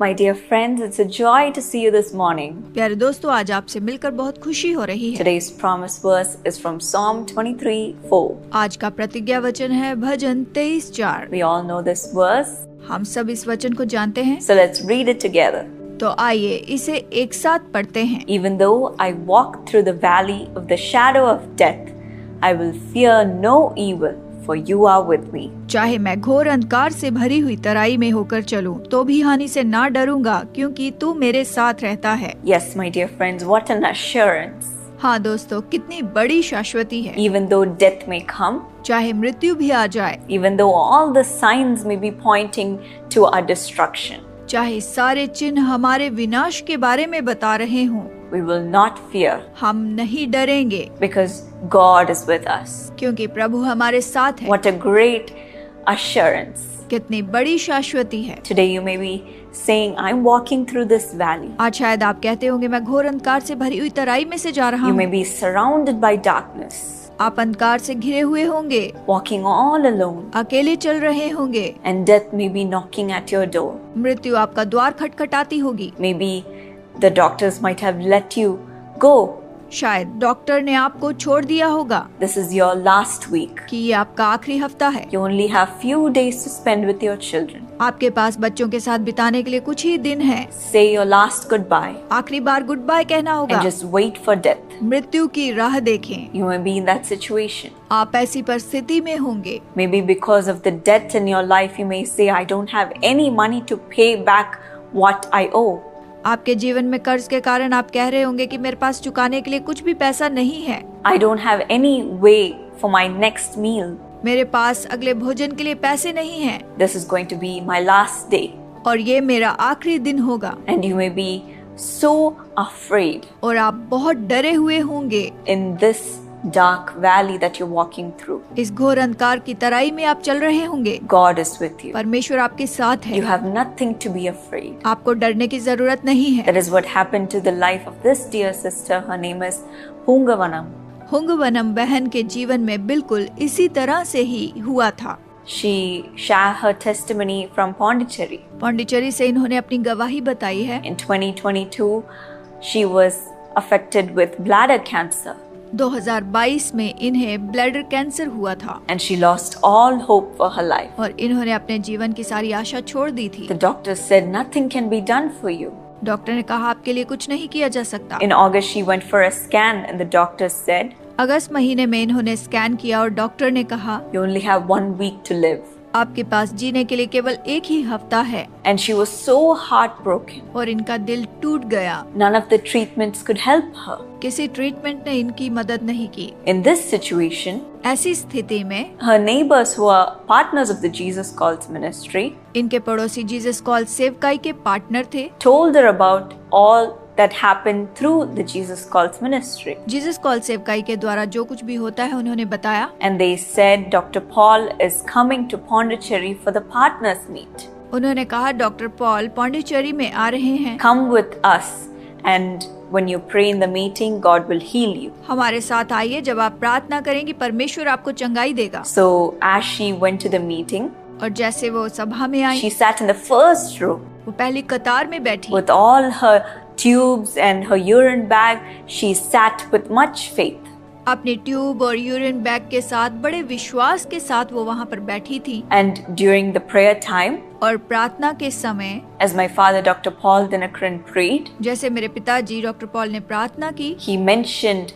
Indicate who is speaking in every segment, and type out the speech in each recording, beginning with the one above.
Speaker 1: My dear friends, it's a joy to see you this morning.
Speaker 2: प्यारे दोस्तों, आज आपसे मिलकर बहुत खुशी हो रही है।
Speaker 1: Today's promise verse is from Psalm 23:4.
Speaker 2: आज का प्रतिज्ञा वचन है भजन 23:4।
Speaker 1: We all know this verse,
Speaker 2: हम सब इस वचन को जानते हैं,
Speaker 1: so let's read it together.
Speaker 2: तो आइए इसे एक साथ पढ़ते हैं।
Speaker 1: Even though I walk through the valley of the shadow of death, I will fear no evil, for you are with me.
Speaker 2: चाहे मैं घोर अंधकार से भरी हुई तराई में होकर चलूं, तो भी हानि से ना डरूंगा, क्योंकि तू मेरे साथ रहता है।
Speaker 1: Yes, my dear friends, what an assurance.
Speaker 2: हाँ दोस्तों, कितनी बड़ी शाश्वती है।
Speaker 1: Even though death may come,
Speaker 2: चाहे मृत्यु भी आ जाए,
Speaker 1: even though all the signs may be pointing to our destruction,
Speaker 2: चाहे सारे चिन्ह हमारे विनाश के बारे में बता रहे हों,
Speaker 1: we will not fear,
Speaker 2: हम नहीं डरेंगे,
Speaker 1: because God is with us.
Speaker 2: क्योंकि प्रभु हमारे साथ है।
Speaker 1: What a great assurance.
Speaker 2: कितनी बड़ी शाश्वती है।
Speaker 1: Today you may be saying, I'm walking through this valley.
Speaker 2: आज शायद आप कहते होंगे, मैं घोर अंधकार से भरी हुई तराई में से जा रहा
Speaker 1: You may
Speaker 2: हूँ।
Speaker 1: be surrounded by darkness,
Speaker 2: आप अंधकार से घिरे हुए होंगे,
Speaker 1: walking all alone,
Speaker 2: अकेले चल रहे होंगे,
Speaker 1: and death may be knocking at your door.
Speaker 2: मृत्यु आपका द्वार खटखटाती होगी।
Speaker 1: Maybe the doctors might have let you go.
Speaker 2: शायद डॉक्टर ने आपको छोड़ दिया होगा
Speaker 1: This is your last week.
Speaker 2: कि ये आपका आखिरी हफ्ता है।
Speaker 1: You only have few days to spend with your children.
Speaker 2: आपके पास बच्चों के साथ बिताने के लिए कुछ ही दिन है।
Speaker 1: Say your last goodbye
Speaker 2: आखिरी बार गुड बाय कहना होगा।
Speaker 1: and just wait for death.
Speaker 2: मृत्यु की राह देखें।
Speaker 1: You may be in that situation.
Speaker 2: आप ऐसी परिस्थिति में होंगे।
Speaker 1: Maybe because of the debt in your life, you may say, I don't have any money to pay back what I owe.
Speaker 2: आपके जीवन में कर्ज के कारण आप कह रहे होंगे कि मेरे पास चुकाने के लिए कुछ भी पैसा नहीं है।
Speaker 1: I don't have any way for my next meal.
Speaker 2: मेरे पास अगले भोजन के लिए पैसे नहीं हैं।
Speaker 1: This is going to be my last day.
Speaker 2: और ये मेरा आखिरी दिन होगा।
Speaker 1: And you may be so afraid
Speaker 2: और आप बहुत डरे हुए होंगे
Speaker 1: in this dark valley that you're walking through.
Speaker 2: इस घोर अंधकार की तराई में आप चल रहे होंगे।
Speaker 1: God is with you.
Speaker 2: परमेश्वर आपके साथ है।
Speaker 1: You have nothing to be afraid.
Speaker 2: आपको डरने की जरूरत नहीं है।
Speaker 1: That is what happened to the life of this dear sister. Her name is Hungavanam.
Speaker 2: हुंगवनम बहन के जीवन में बिल्कुल इसी तरह से ही हुआ था।
Speaker 1: She shared her testimony from Pondicherry.
Speaker 2: Pondicherry से इन्होंने अपनी गवाही बताई है।
Speaker 1: In 2022, she was affected with bladder cancer.
Speaker 2: 2022 में इन्हें ब्लैडर कैंसर हुआ था
Speaker 1: And she lost all hope for her life.
Speaker 2: और इन्होंने अपने जीवन की सारी आशा छोड़ दी थी।
Speaker 1: The doctor said nothing can be done for you.
Speaker 2: Doctor ने कहा आपके लिए कुछ नहीं किया जा सकता।
Speaker 1: In August, she went for a scan and the doctor said,
Speaker 2: अगस्त महीने में इन्होंने स्कैन किया और डॉक्टर ने कहा
Speaker 1: you only have 1 week to live.
Speaker 2: आपके पास जीने के लिए केवल एक ही हफ्ता है।
Speaker 1: And she was so heartbroken.
Speaker 2: और इनका दिल टूट गया।
Speaker 1: None of the treatments could help her.
Speaker 2: किसी ट्रीटमेंट ने इनकी मदद नहीं की।
Speaker 1: In this situation,
Speaker 2: ऐसी स्थिति में
Speaker 1: her neighbors who are partners of the Jesus Calls ministry
Speaker 2: इनके पड़ोसी जीसस कॉल सेवकाई के पार्टनर थे,
Speaker 1: told her about all that happened through the Jesus Calls ministry.
Speaker 2: Jesus call सेवकाई के द्वारा जो कुछ भी होता है उन्होंने बताया।
Speaker 1: And they said Dr. Paul is coming to Pondicherry for the partners meet.
Speaker 2: उन्होंने कहा डॉक्टर पॉल पौंडीचेरी में आ रहे हैं।
Speaker 1: Come with us and when you pray in the meeting, God will heal you.
Speaker 2: हमारे साथ आइए, जब आप प्रार्थना करेंगे परमेश्वर आपको चंगाई देगा।
Speaker 1: So as she went to the meeting,
Speaker 2: और जैसे वो सभा में आई,
Speaker 1: she sat in the first row
Speaker 2: वो पहली कतार में बैठी।
Speaker 1: with all her tubes and her urine bag. She sat with much faith.
Speaker 2: अपने ट्यूब और यूरिन बैग के साथ बड़े विश्वास के साथ वो वहाँ पर बैठी थी।
Speaker 1: And during the prayer time,
Speaker 2: और प्रार्थना के समय,
Speaker 1: as my father Dr. Paul Dinakaran prayed,
Speaker 2: जैसे मेरे पिताजी डॉक्टर पॉल ने प्रार्थना की,
Speaker 1: he mentioned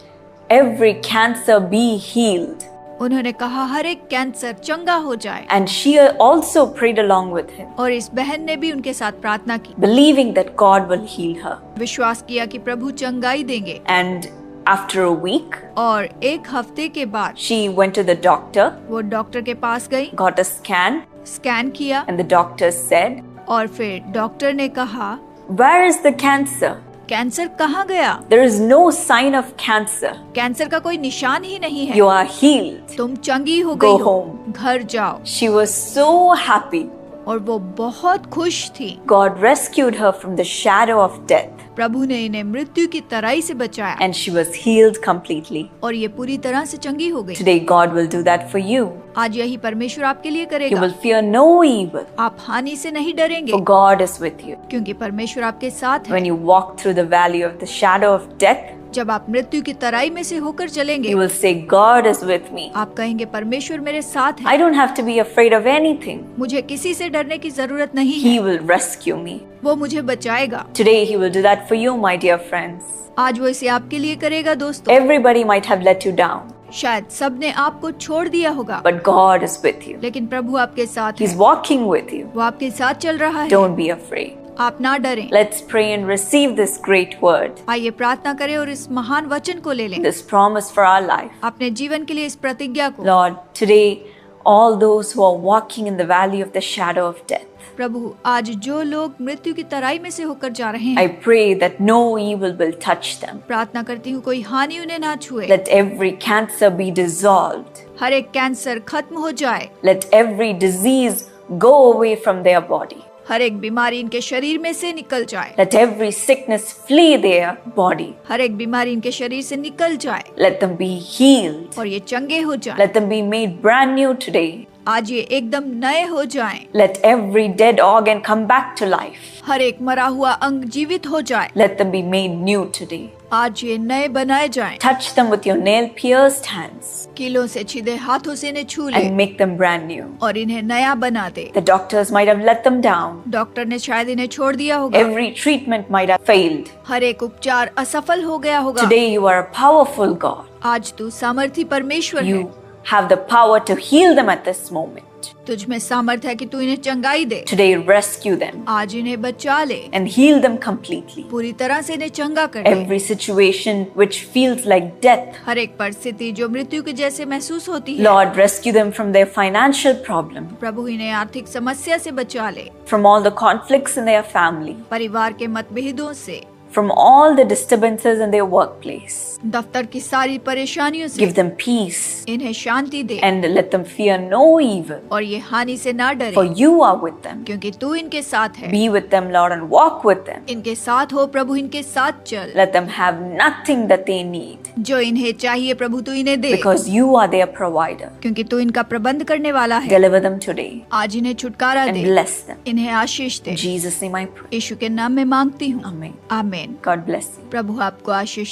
Speaker 1: every cancer be healed.
Speaker 2: उन्होंने कहा हर एक कैंसर चंगा हो जाए।
Speaker 1: And she also prayed along with him,
Speaker 2: और इस बहन ने भी उनके साथ प्रार्थना की,
Speaker 1: believing that God will heal her.
Speaker 2: विश्वास किया कि प्रभु चंगाई देंगे।
Speaker 1: And after a week,
Speaker 2: और एक हफ्ते के बाद
Speaker 1: she went to the doctor,
Speaker 2: वो डॉक्टर के पास गई,
Speaker 1: got a scan,
Speaker 2: स्कैन किया,
Speaker 1: and the doctor said,
Speaker 2: और फिर डॉक्टर ने कहा
Speaker 1: where is the cancer?
Speaker 2: Cancer कहाँ गया?
Speaker 1: There is no sign of cancer.
Speaker 2: Cancer का कोई निशान ही नहीं है।
Speaker 1: You are healed.
Speaker 2: तुम चंगी हो
Speaker 1: Go
Speaker 2: गई हो,
Speaker 1: home.
Speaker 2: घर जाओ।
Speaker 1: She was so happy.
Speaker 2: और वो बहुत खुश थी।
Speaker 1: God rescued her from the shadow of death.
Speaker 2: प्रभु ने इन्हें मृत्यु की तराई से बचाया।
Speaker 1: And she was healed completely.
Speaker 2: और ये पूरी तरह से चंगी हो गई।
Speaker 1: Today God will do that for you.
Speaker 2: आज यही परमेश्वर आपके लिए
Speaker 1: You
Speaker 2: करेगा।
Speaker 1: will fear no evil,
Speaker 2: आप हानि से नहीं डरेंगे
Speaker 1: for God is with you.
Speaker 2: क्योंकि परमेश्वर आपके साथ है।
Speaker 1: When you walk through the valley of the shadow of death,
Speaker 2: जब आप मृत्यु की तराई में से होकर चलेंगे,
Speaker 1: you will say, God is with me.
Speaker 2: आप कहेंगे परमेश्वर मेरे साथ है।
Speaker 1: I don't have to be afraid of anything.
Speaker 2: मुझे किसी से डरने की जरूरत नहीं
Speaker 1: He
Speaker 2: है,
Speaker 1: will rescue me.
Speaker 2: वो मुझे बचाएगा।
Speaker 1: Today He will do that for you, my dear friends.
Speaker 2: आज वो इसे आपके लिए करेगा दोस्तों।
Speaker 1: Everybody might have let you down,
Speaker 2: शायद सबने आपको छोड़ दिया होगा,
Speaker 1: but God is with you.
Speaker 2: लेकिन प्रभु आपके साथ
Speaker 1: He's
Speaker 2: है।
Speaker 1: walking with you.
Speaker 2: वो आपके साथ चल रहा है।
Speaker 1: Don't be afraid.
Speaker 2: आप ना डरें।
Speaker 1: Let's pray and receive this great word,
Speaker 2: आइए प्रार्थना करें और इस महान वचन को ले लें,
Speaker 1: this promise for our life.
Speaker 2: अपने जीवन के लिए इस प्रतिज्ञा को।
Speaker 1: Lord, today, all those who are walking in the valley of the shadow of death,
Speaker 2: प्रभु आज जो लोग मृत्यु की तराई में से होकर जा रहे
Speaker 1: I
Speaker 2: हैं,
Speaker 1: pray that no evil will touch them.
Speaker 2: प्रार्थना करती हूँ कोई हानि उन्हें ना छुए।
Speaker 1: Let every cancer be dissolved.
Speaker 2: हर एक कैंसर खत्म हो जाए,
Speaker 1: Let every disease go away from their body.
Speaker 2: हर एक बीमारी इनके शरीर में से निकल जाए,
Speaker 1: Let every sickness flee their body.
Speaker 2: हर एक बीमारी इनके शरीर से निकल जाए
Speaker 1: Let them be healed.
Speaker 2: और ये चंगे हो जाएं।
Speaker 1: Let them be made brand new today.
Speaker 2: आज ये एकदम नए हो जाएं।
Speaker 1: Let every dead organ come back to life.
Speaker 2: हर एक मरा हुआ अंग जीवित हो जाए।
Speaker 1: Let them be made new today.
Speaker 2: आज ये नए बनाए जाएं।
Speaker 1: Touch them with your nail-pierced hands
Speaker 2: कीलों से छिदे हाथों से इन्हें छू ले
Speaker 1: and make them brand new.
Speaker 2: और इन्हें नया बना दे।
Speaker 1: The doctors might have let them down.
Speaker 2: Doctor ने शायद इन्हें छोड़ दिया होगा,
Speaker 1: Every treatment might have failed.
Speaker 2: हर एक उपचार असफल हो गया होगा।
Speaker 1: Today you are a powerful God.
Speaker 2: आज तू सामर्थी परमेश्वर है।
Speaker 1: You have the power to heal them at this moment.
Speaker 2: तुझ में सामर्थ है कि तू इन्हें चंगाई दे।
Speaker 1: Today rescue them
Speaker 2: आज इन्हें बचा ले,
Speaker 1: and heal them completely.
Speaker 2: पूरी तरह से इन्हें चंगा कर दे।
Speaker 1: Every situation which feels like death,
Speaker 2: हर एक परिस्थिति जो मृत्यु के जैसे महसूस होती है,
Speaker 1: Lord, rescue them from their financial problem,
Speaker 2: प्रभु इन्हें आर्थिक समस्या से बचा ले,
Speaker 1: from all the conflicts in their family,
Speaker 2: परिवार के मतभेदों से,
Speaker 1: from all the disturbances in their workplace.
Speaker 2: दफ्तर की सारी परेशानियों से।
Speaker 1: Give them peace
Speaker 2: इन्हें शांति दे
Speaker 1: and let them fear no evil,
Speaker 2: और ये हानि से ना
Speaker 1: for
Speaker 2: डरे,
Speaker 1: you are with them.
Speaker 2: क्योंकि तू इनके साथ है।
Speaker 1: Be with them, Lord, and walk with them.
Speaker 2: इनके साथ हो प्रभु, इनके साथ चल।
Speaker 1: Let them have nothing that they need,
Speaker 2: जो इन्हें चाहिए प्रभु तू इन्हें दे,
Speaker 1: because you are their provider.
Speaker 2: क्योंकि तू इनका प्रबंध करने वाला है।
Speaker 1: Deliver them today
Speaker 2: आज इन्हें छुटकारा
Speaker 1: and
Speaker 2: दे,
Speaker 1: bless them.
Speaker 2: इन्हें आशीष दे।
Speaker 1: In Jesus' name I pray.
Speaker 2: यीशु के नाम में मांगती हूँ,
Speaker 1: Amen.
Speaker 2: आमीन।
Speaker 1: God bless you.
Speaker 2: प्रभु आपको आशीष